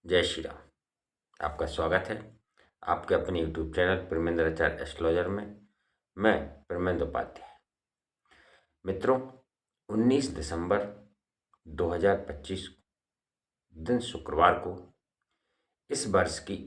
जय श्री राम। आपका स्वागत है आपके अपने यूट्यूब चैनल परमेंद्र आचार्य एस्ट्रोलॉजर में। मैं परमेंद्र उपाध्याय। मित्रों, 19 दिसंबर 2025 दिन शुक्रवार को इस वर्ष की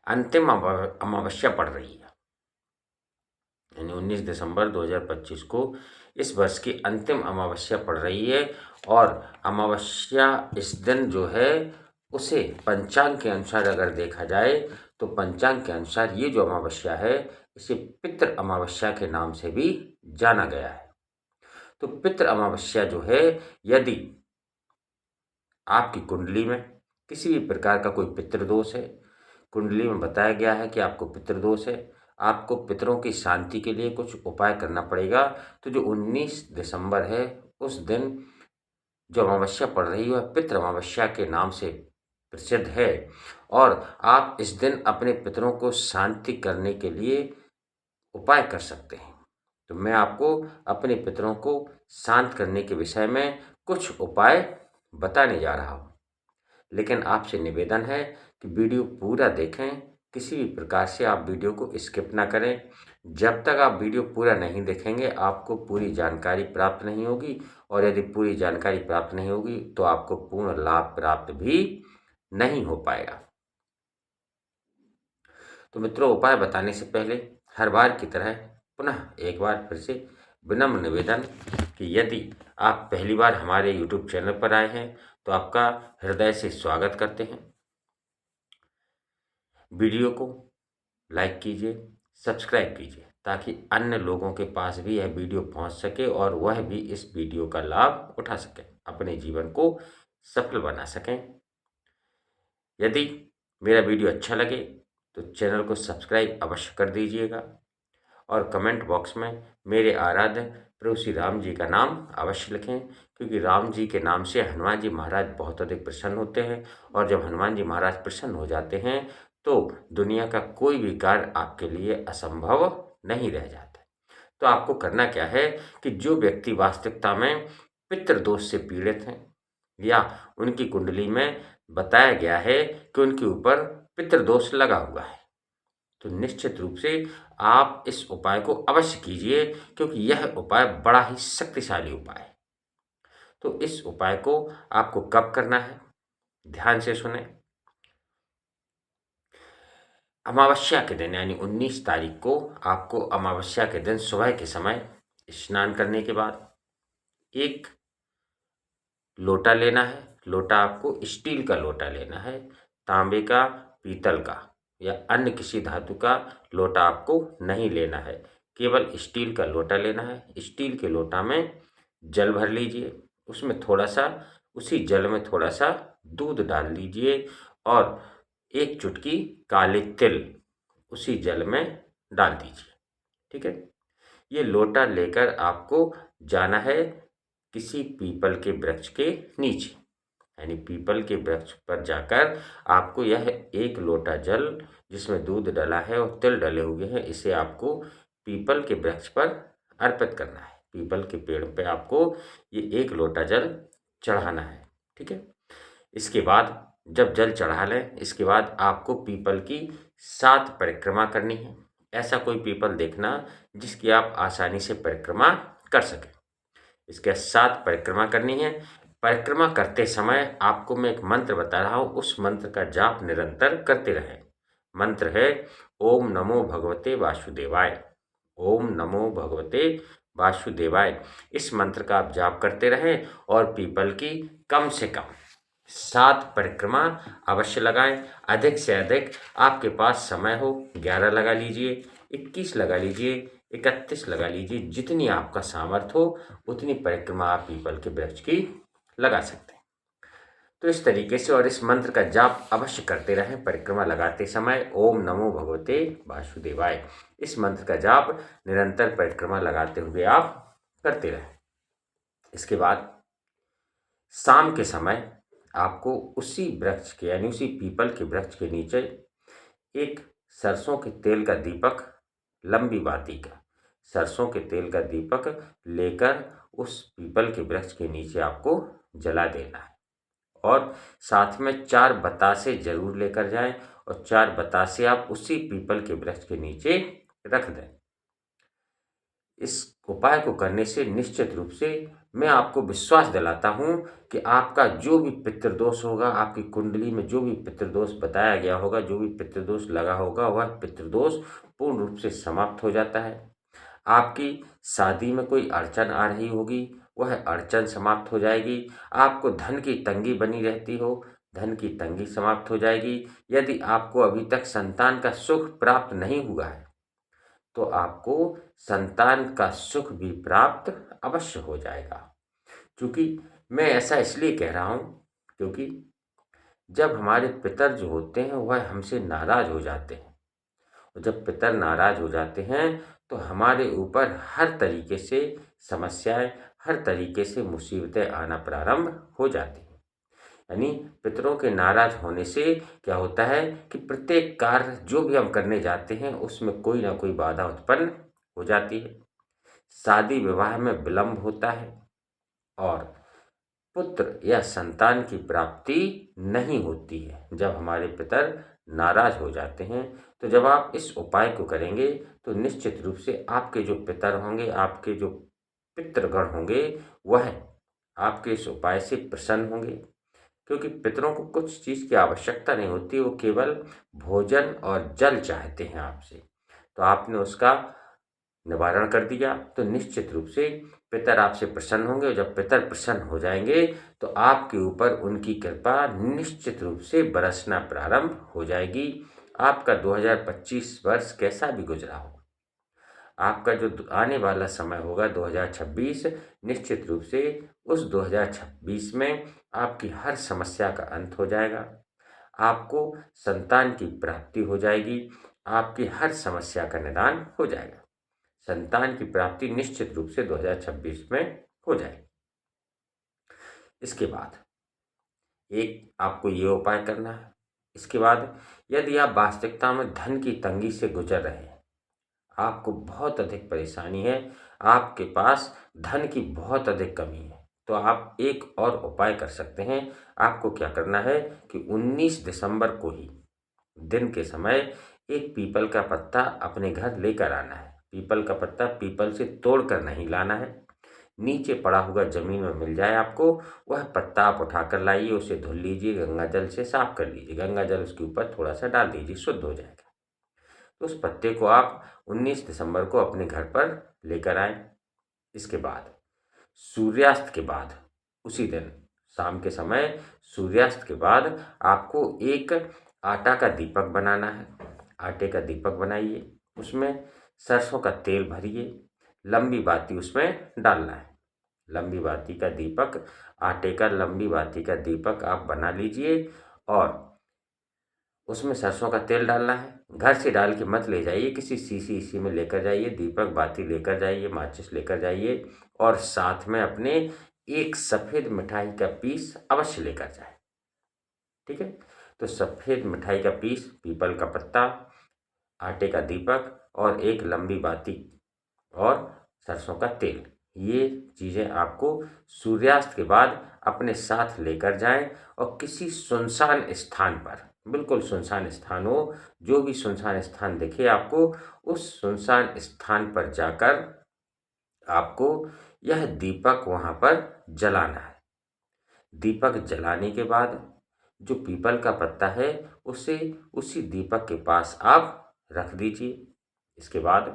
अंतिम अमावस्या पड़ रही है। यानी 19 दिसंबर 2025 को इस वर्ष की अंतिम अमावस्या पड़ रही है। और अमावस्या इस दिन जो है उसे पंचांग के अनुसार अगर देखा जाए तो पंचांग के अनुसार ये जो अमावस्या है इसे पितृ अमावस्या के नाम से भी जाना गया है। तो पितृ अमावस्या जो है, यदि आपकी कुंडली में किसी भी प्रकार का कोई पितृदोष है, कुंडली में बताया गया है कि आपको पितृदोष है, आपको पितरों की शांति के लिए कुछ उपाय करना पड़ेगा। तो जो 19 दिसंबर है उस दिन जो अमावस्या पड़ रही है वह पितृ अमावस्या के नाम से प्रसिद्ध है। और आप इस दिन अपने पितरों को शांति करने के लिए उपाय कर सकते हैं। तो मैं आपको अपने पितरों को शांत करने के विषय में कुछ उपाय बताने जा रहा हूँ। लेकिन आपसे निवेदन है कि वीडियो पूरा देखें, किसी भी प्रकार से आप वीडियो को स्किप ना करें। जब तक आप वीडियो पूरा नहीं देखेंगे आपको पूरी जानकारी प्राप्त नहीं होगी, और यदि पूरी जानकारी प्राप्त नहीं होगी तो आपको पूर्ण लाभ प्राप्त भी नहीं हो पाएगा। तो मित्रों, उपाय बताने से पहले हर बार की तरह पुनः एक बार फिर से विनम्र निवेदन कि यदि आप पहली बार हमारे YouTube चैनल पर आए हैं तो आपका हृदय से स्वागत करते हैं। वीडियो को लाइक कीजिए, सब्सक्राइब कीजिए, ताकि अन्य लोगों के पास भी यह वीडियो पहुंच सके और वह भी इस वीडियो का लाभ उठा सकें, अपने जीवन को सफल बना सकें। यदि मेरा वीडियो अच्छा लगे तो चैनल को सब्सक्राइब अवश्य कर दीजिएगा और कमेंट बॉक्स में मेरे आराध्य प्रभु श्री राम जी का नाम अवश्य लिखें, क्योंकि राम जी के नाम से हनुमान जी महाराज बहुत अधिक प्रसन्न होते हैं। और जब हनुमान जी महाराज प्रसन्न हो जाते हैं तो दुनिया का कोई भी कार्य आपके लिए असंभव नहीं रह जाता। तो आपको करना क्या है कि जो व्यक्ति वास्तविकता में पितृदोष से पीड़ित हैं या उनकी कुंडली में बताया गया है कि उनके ऊपर पितृदोष लगा हुआ है, तो निश्चित रूप से आप इस उपाय को अवश्य कीजिए, क्योंकि यह उपाय बड़ा ही शक्तिशाली उपाय है। तो इस उपाय को आपको कब करना है, ध्यान से सुने। अमावस्या के दिन यानी 19 तारीख को आपको अमावस्या के दिन सुबह के समय स्नान करने के बाद एक लोटा लेना है। लोटा आपको स्टील का लोटा लेना है, तांबे का, पीतल का या अन्य किसी धातु का लोटा आपको नहीं लेना है। केवल स्टील का लोटा लेना है। स्टील के लोटा में जल भर लीजिए, उसमें थोड़ा सा, उसी जल में थोड़ा सा दूध डाल लीजिए और एक चुटकी काले तिल उसी जल में डाल दीजिए। ठीक है। ये लोटा लेकर आपको जाना है किसी पीपल के वृक्ष के नीचे, यानी पीपल के वृक्ष पर जाकर आपको यह एक लोटा जल जिसमें दूध डला है और तिल डले हुए हैं, इसे आपको पीपल के वृक्ष पर अर्पित करना है। पीपल के पेड़ पे आपको ये एक लोटा जल चढ़ाना है। ठीक है। इसके बाद जब जल चढ़ा लें, इसके बाद आपको पीपल की 7 परिक्रमा करनी है। ऐसा कोई पीपल देखना जिसकी आप आसानी से परिक्रमा कर सकें। इसके 7 परिक्रमा करनी है। परिक्रमा करते समय आपको मैं एक मंत्र बता रहा हूँ, उस मंत्र का जाप निरंतर करते रहें। मंत्र है ओम नमो भगवते वासुदेवाय। ओम नमो भगवते वासुदेवाय। इस मंत्र का आप जाप करते रहें और पीपल की कम से कम 7 परिक्रमा अवश्य लगाएं। अधिक से अधिक आपके पास समय हो 11 लगा लीजिए, 21 लगा लीजिए, 31 लगा लीजिए, जितनी आपका सामर्थ्य हो उतनी परिक्रमा आप पीपल के वृक्ष की लगा सकते हैं। तो इस तरीके से और इस मंत्र का जाप अवश्य करते रहें परिक्रमा लगाते समय। ओम नमो भगवते वासुदेवाय। इस मंत्र का जाप निरंतर परिक्रमा लगाते हुए आप करते रहें। इसके बाद शाम के समय आपको उसी वृक्ष के यानी उसी पीपल के वृक्ष के नीचे एक सरसों के तेल का दीपक, लंबी बाती का सरसों के तेल का दीपक लेकर उस पीपल के वृक्ष के नीचे आपको जला देना है। और साथ में 4 बतासे ज़रूर लेकर जाएं और 4 बतासे आप उसी पीपल के वृक्ष के नीचे रख दें। इस उपाय को करने से निश्चित रूप से मैं आपको विश्वास दिलाता हूँ कि आपका जो भी पितृदोष होगा, आपकी कुंडली में जो भी पितृदोष बताया गया होगा, जो भी पितृदोष लगा होगा, वह पितृदोष पूर्ण रूप से समाप्त हो जाता है। आपकी शादी में कोई अड़चन आ रही होगी, वह अड़चन समाप्त हो जाएगी। आपको धन की तंगी बनी रहती हो, धन की तंगी समाप्त हो जाएगी। यदि आपको अभी तक संतान का सुख प्राप्त नहीं हुआ है, तो आपको संतान का सुख भी प्राप्त अवश्य हो जाएगा। क्योंकि मैं ऐसा इसलिए कह रहा हूँ, क्योंकि जब हमारे पितर जो होते हैं वह हमसे नाराज़ हो जाते हैं, और जब पितर नाराज़ हो जाते हैं तो हमारे ऊपर हर तरीके से समस्याएं, हर तरीके से मुसीबतें आना प्रारंभ हो जाती हैं। यानी पितरों के नाराज़ होने से क्या होता है कि प्रत्येक कार्य जो भी हम करने जाते हैं उसमें कोई ना कोई बाधा उत्पन्न हो जाती है। शादी विवाह में विलंब होता है और पुत्र या संतान की प्राप्ति नहीं होती है जब हमारे पितर नाराज हो जाते हैं। तो जब आप इस उपाय को करेंगे तो निश्चित रूप से आपके जो पितर होंगे, आपके जो पितृगण होंगे, वह आपके इस उपाय से प्रसन्न होंगे। क्योंकि पितरों को कुछ चीज़ की आवश्यकता नहीं होती, वो केवल भोजन और जल चाहते हैं आपसे। तो आपने उसका निवारण कर दिया तो निश्चित रूप से पितर आपसे प्रसन्न होंगे, और जब पितर प्रसन्न हो जाएंगे तो आपके ऊपर उनकी कृपा निश्चित रूप से बरसना प्रारंभ हो जाएगी। आपका 2025 वर्ष कैसा भी गुजरा हो, आपका जो आने वाला समय होगा 2026, निश्चित रूप से उस 2026 में आपकी हर समस्या का अंत हो जाएगा। आपको संतान की प्राप्ति हो जाएगी, आपकी हर समस्या का निदान हो जाएगा। संतान की प्राप्ति निश्चित रूप से 2026 में हो जाएगी। इसके बाद एक आपको ये उपाय करना है। इसके बाद यदि आप वास्तविकता में धन की तंगी से गुजर रहे हैं, आपको बहुत अधिक परेशानी है, आपके पास धन की बहुत अधिक कमी है, तो आप एक और उपाय कर सकते हैं। आपको क्या करना है कि 19 दिसंबर को ही दिन के समय एक पीपल का पत्ता अपने घर लेकर आना है। पीपल का पत्ता पीपल से तोड़कर नहीं लाना है, नीचे पड़ा हुआ ज़मीन में मिल जाए आपको, वह पत्ता आप उठाकर लाइए, उसे धुल लीजिए, गंगा जल से साफ कर लीजिए, गंगा जल उसके ऊपर थोड़ा-सा डाल दीजिए, शुद्ध हो जाएगा। तो उस पत्ते को आप 19 दिसंबर को अपने घर पर लेकर आएँ। इसके बाद सूर्यास्त के बाद, उसी दिन शाम के समय सूर्यास्त के बाद आपको एक आटा का दीपक बनाना है। आटे का दीपक बनाइए, उसमें सरसों का तेल भरिए, लंबी बाती उसमें डालना है। लंबी बाती का दीपक, आटे का लंबी बाती का दीपक आप बना लीजिए और उसमें सरसों का तेल डालना है। घर से डाल के मत ले जाइए, किसी शीशी में लेकर जाइए, दीपक बाती लेकर जाइए, माचिस लेकर जाइए और साथ में अपने एक सफ़ेद मिठाई का पीस अवश्य लेकर जाएँ। ठीक है? तो सफ़ेद मिठाई का पीस, पीपल का पत्ता, आटे का दीपक और एक लंबी बाती और सरसों का तेल, ये चीज़ें आपको सूर्यास्त के बाद अपने साथ लेकर जाएं और किसी सुनसान स्थान पर, बिल्कुल सुनसान स्थान हो, जो भी सुनसान स्थान दिखे आपको, उस सुनसान स्थान पर जाकर आपको यह दीपक वहाँ पर जलाना है। दीपक जलाने के बाद जो पीपल का पत्ता है उसे उसी दीपक के पास आप रख दीजिए। इसके बाद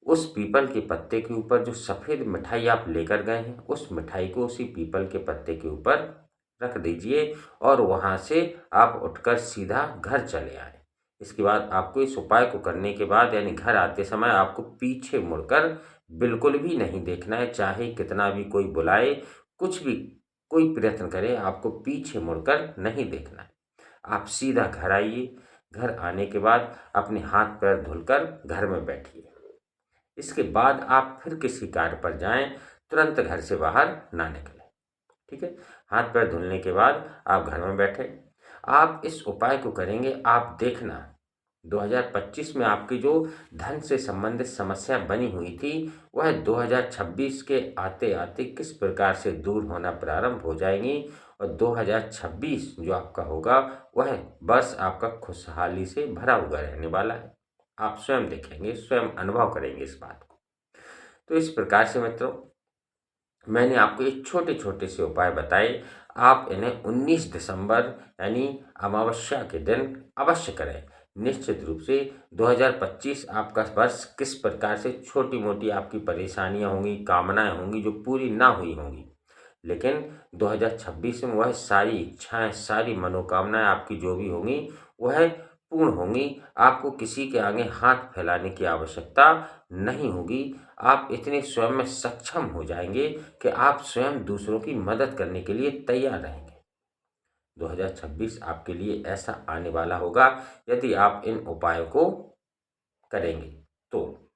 उस पीपल के पत्ते के ऊपर जो सफ़ेद मिठाई आप लेकर गए हैं, उस मिठाई को उसी पीपल के पत्ते के ऊपर रख दीजिए और वहाँ से आप उठकर सीधा घर चले आएँ। इसके बाद आपको इस उपाय को करने के बाद यानी घर आते समय आपको पीछे मुड़कर बिल्कुल भी नहीं देखना है, चाहे कितना भी कोई बुलाए, कुछ भी कोई प्रयत्न करे, आपको पीछे मुड़कर नहीं देखना है। आप सीधा घर आइए, घर आने के बाद अपने हाथ पैर धुलकर घर में बैठिए। इसके बाद आप फिर किसी कार्य पर जाएं, तुरंत घर से बाहर ना निकलें। ठीक है? हाथ पैर धुलने के बाद आप घर में बैठे, आप इस उपाय को करेंगे, आप देखना 2025 में आपकी जो धन से संबंधित समस्या बनी हुई थी, वह 2026 के आते-आते किस प्रकार से दूर होना प्रारंभ हो जाएँगी और 2026 जो आपका होगा, वह वर्ष आपका खुशहाली से भरा हुआ रहने वाला है। आप स्वयं देखेंगे, स्वयं अनुभव करेंगे इस बात को। तो इस प्रकार से मित्रों, मैंने आपको ये छोटे-छोटे से उपाय बताए, आप इन्हें 19 दिसंबर यानी अमावस्या के दिन अवश्य करें। निश्चित रूप से 2025 आपका वर्ष किस प्रकार से छोटी-मोटी आपकी परेशानियाँ होंगी, कामनाएँ होंगी जो पूरी ना हुई होंगी, लेकिन 2026 में वह सारी इच्छाएँ, सारी मनोकामनाएँ आपकी जो भी होंगी, वह पूर्ण होंगी। आपको किसी के आगे हाथ फैलाने की आवश्यकता नहीं होगी। आप इतने स्वयं में सक्षम हो जाएँगे कि आप स्वयं दूसरों की मदद करने के लिए तैयार रहेंगे। 2026 आपके लिए ऐसा आने वाला होगा, यदि आप इन उपायों को करेंगे तो।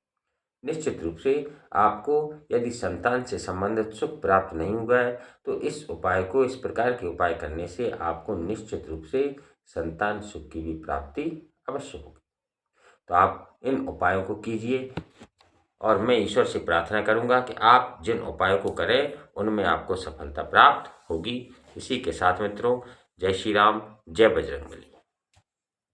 निश्चित रूप से आपको यदि संतान से संबंधित सुख प्राप्त नहीं हुआ है, तो इस प्रकार के उपाय करने से आपको निश्चित रूप से संतान सुख की भी प्राप्ति अवश्य होगी। तो आप इन उपायों को कीजिए और मैं ईश्वर से प्रार्थना करूंगा कि आप जिन उपायों को करें, उनमें आपको सफलता प्राप्त होगी। इसी के साथ मित्रों, जय श्री राम, जय बजरंगबली।